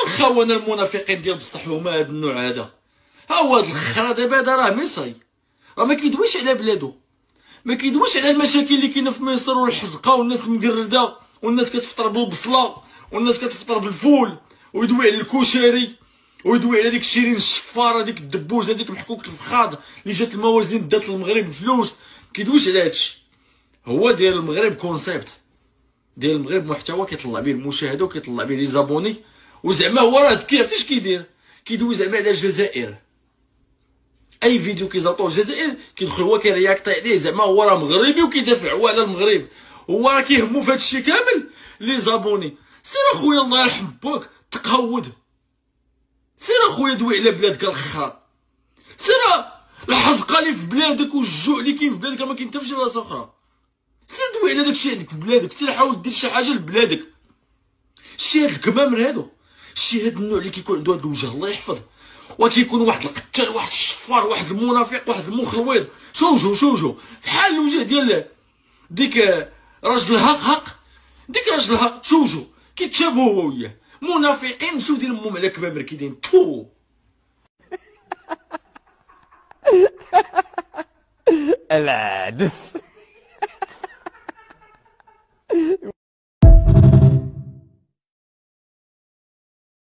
الخونه المنافقين ديال بصح هما هاد النوع هذا. ها هو هاد الخرا دابا هذا راه مصري، راه ما كيدويش على بلادو، ما كيدويش على المشاكل اللي كاينه في مصر والحزقه والناس مقرده والناس كتفطر بالبصله والناس كتفطر بالفول، ويدوي على الكشري ويدوي على ديك الشيرين الشفاره ديك الدبوزه ديك محكوكه الفخاض اللي جات الموازين دات المغرب بفلوس. كيدويش على هادشي. هو داير المغرب كونسيبت، داير المغرب محتوى كيطلع به المشاهده وكيطلع به لي زابوني، وزعما هو راه ذكي. عرفتي اش كيدير؟ كيدوي زعما على الجزائر، اي فيديو كيزاطوه الجزائر كيدخل هو كيرياكطي عليه زعما هو راه مغربي وكيدافع هو على المغرب. هو راه كيهمو في هادشي كامل لي زابوني. سير اخويا الله يرحم باك تقود، سير اخويا دوي على بلادك الخرا، سير الحزقه اللي في بلادك والجوع اللي كاين في بلادك ما كاين حتى في شي بلاصه اخرى. سير دوي على داكشي عندك في بلادك، سير حاول دير شي حاجه لبلادك. شتي هاد الكمامر هادو، شتي هاد النوع اللي كيكون عنده هاد الوجه الله يحفظ، وكيكون واحد القتال واحد الشفار واحد المنافق واحد المخلويض شوجو بحال الوجه ديال ديك راجل هق ديك راجل هق شوجو كيتشابهوا هو وياه منافقين. شوف ديال امهم على كمامر كيدايرين تفو. العدس